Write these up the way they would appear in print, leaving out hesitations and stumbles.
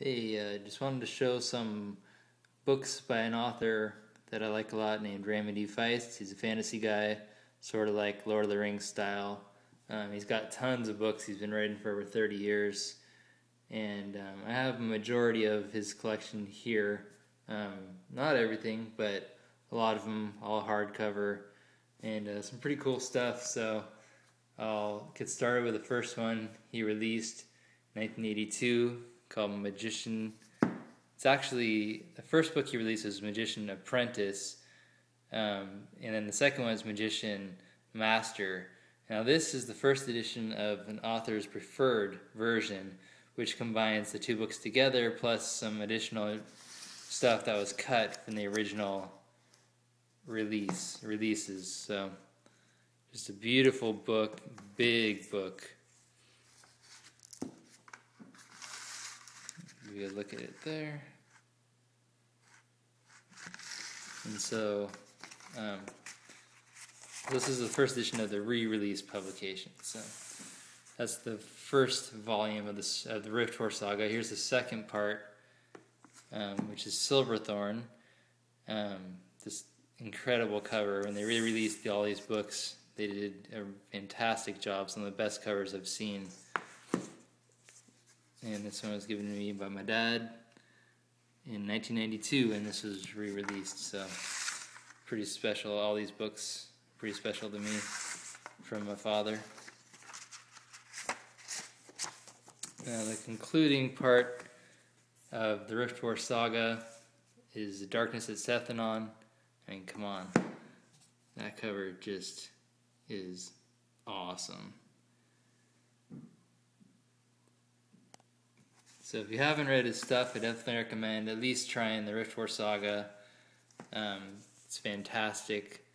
Hey, just wanted to show some books by an author that I like a lot named Raymond Feist. He's a fantasy guy, sort of like Lord of the Rings style. He's got tons of books. He's been writing for over 30 years. And I have a majority of his collection here. Not everything, but a lot of them, all hardcover, and some pretty cool stuff. So I'll get started with the first one he released in 1982 called Magician. It's actually, the first book he released was Magician Apprentice, and then the second one is Magician Master. Now this is the first edition of an author's preferred version, which combines the two books together plus some additional stuff that was cut from the original releases. So just a beautiful book, big book. Give you a look at it there. And so this is the first edition of the re-release publication. So that's the first volume of the Rift War saga. Here's the second part, which is Silverthorn. This incredible cover. When they re-released all these books, they did a fantastic job. Some of the best covers I've seen. And this one was given to me by my dad in 1992, and this was re-released. So pretty special. All these books pretty special to me from my father. Now the concluding part of the Rift War saga is The Darkness at Sethanon. I mean, come on. That cover just is awesome. So if you haven't read his stuff, I definitely recommend at least trying the Rift War saga. It's fantastic.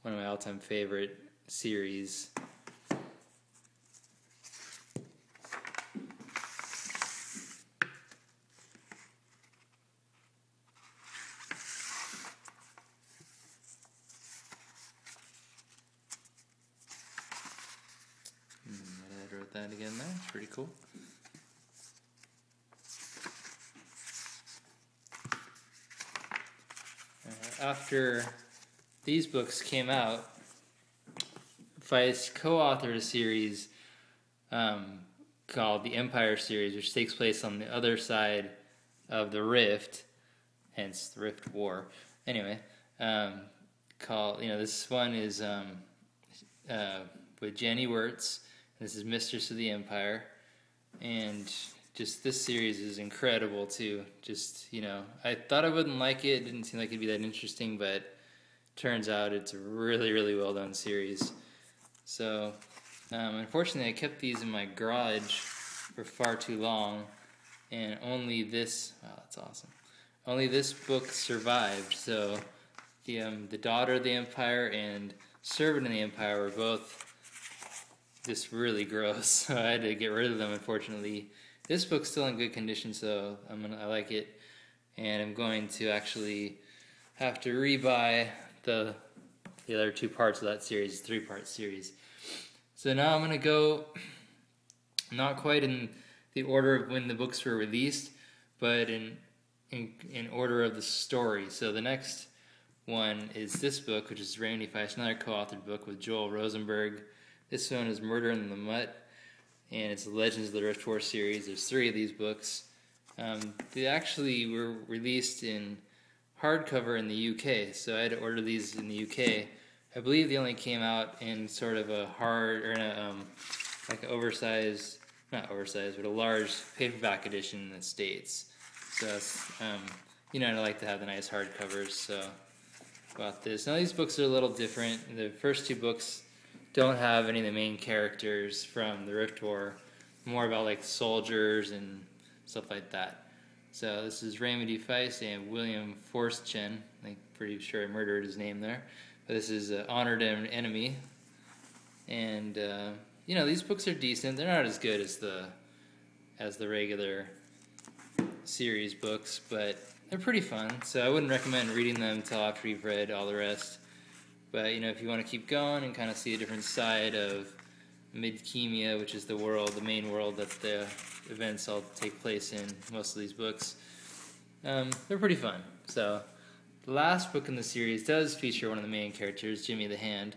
One of my all-time favorite series. My dad wrote that again there. It's pretty cool. After these books came out, Feist co-authored a series called the Empire series, which takes place on the other side of the Rift, hence the Rift War. Anyway, this one is with Jenny Wirtz. This is Mistress of the Empire, and just this series is incredible too. I thought I wouldn't like it. It didn't seem like it'd be that interesting, but turns out it's a really, really well done series. So, unfortunately, I kept these in my garage for far too long, and only this. Wow, that's awesome. Only this book survived. So, the Daughter of the Empire and Servant of the Empire were both just really gross. So I had to get rid of them, unfortunately. This book's still in good condition, so I like it, and I'm going to actually have to rebuy the other two parts of that series, 3-part series. So now I'm going to go, not quite in the order of when the books were released, but in order of the story. So the next one is this book, which is Raymond Feist, another co-authored book with Joel Rosenberg. This one is Murder in the Mutt, and it's the Legends of the Rift War series. There's 3 of these books. They actually were released in hardcover in the UK, so I had to order these in the UK. I believe they only came out in sort of a hard, or in a, like an oversized, not oversized, but a large paperback edition in the States. So, I like to have the nice hardcovers, so bought this. Now these books are a little different. The first 2 books don't have any of the main characters from the Rift War, more about like soldiers and stuff like that. So this is Raymond Feist and William Forstchen. I'm pretty sure I murdered his name there. But this is Honored Enemy. And these books are decent. They're not as good as the regular series books, but they're pretty fun. So I wouldn't recommend reading them until after you've read all the rest. But, if you want to keep going and kind of see a different side of Midkemia, which is the main world that the events all take place in, most of these books. They're pretty fun. So the last book in the series does feature one of the main characters, Jimmy the Hand.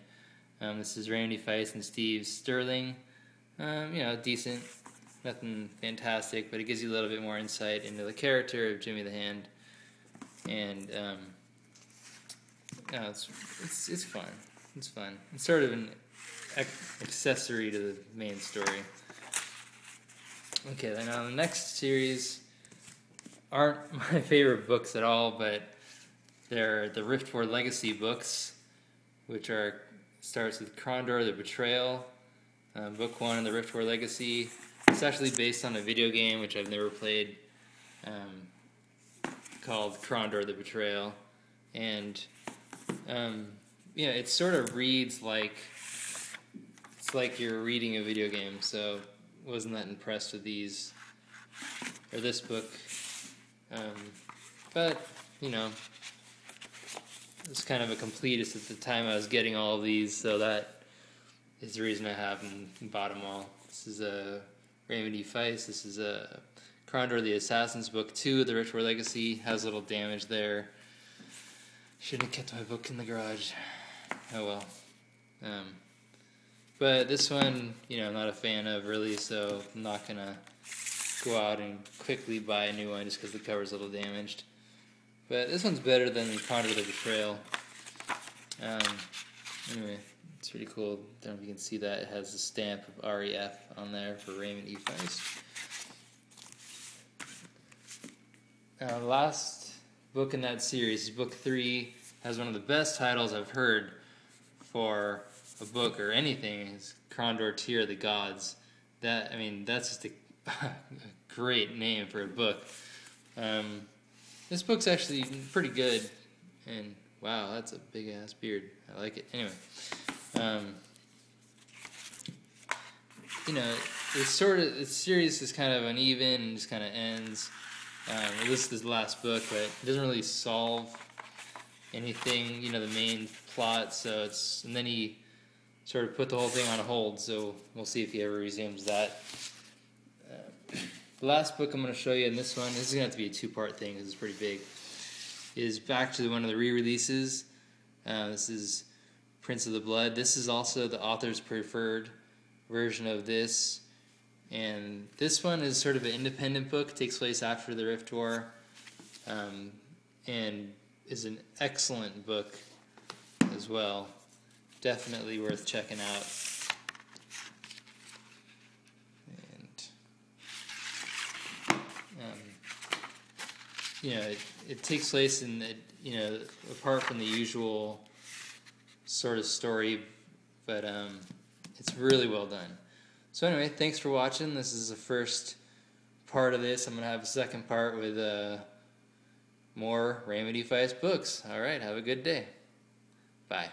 This is Randy Feist and Steve Sterling. Decent, nothing fantastic, but it gives you a little bit more insight into the character of Jimmy the Hand, and it's fun. It's fun. It's sort of an accessory to the main story. Okay, then the next series aren't my favorite books at all, but they're the Riftwar Legacy books, which starts with Krondor the Betrayal, book 1 of the Riftwar Legacy. It's actually based on a video game which I've never played, called Krondor the Betrayal, and it sort of reads like it's like you're reading a video game. So wasn't that impressed with this book, but it's kind of a completist at the time I was getting all of these, so that is the reason I have them and bought them all. This is a Raymond Feist. This is a Krondor the Assassin's book 2 of the Riftwar Legacy. Has a little damage there. Should have kept my book in the garage. Oh well. But this one, I'm not a fan of really, so I'm not gonna go out and quickly buy a new one just because the cover's a little damaged. But this one's better than Krondor the Betrayal. Anyway, it's pretty cool. I don't know if you can see that. It has the stamp of REF on there for Raymond E. Feist. The last book in that series, book 3, has one of the best titles I've heard for a book or anything. Is Krondor Tear of the Gods. That's just a great name for a book. This book's actually pretty good, and wow, that's a big ass beard. I like it. Anyway, the series is kind of uneven and just kind of ends. This is the last book, but it doesn't really solve anything, the main plot. So and then he sort of put the whole thing on hold. So we'll see if he ever resumes that. The last book I'm going to show you in this one, this is going to have to be a 2-part thing because it's pretty big, is back to one of the re-releases. This is Prince of the Blood. This is also the author's preferred version of this. And this one is sort of an independent book. It takes place after the Rift War, and is an excellent book as well. Definitely worth checking out. It takes place in, apart from the usual sort of story, but it's really well done. So anyway, thanks for watching. This is the first part of this. I'm going to have a second part with more Raymond E. Feist books. All right, have a good day. Bye.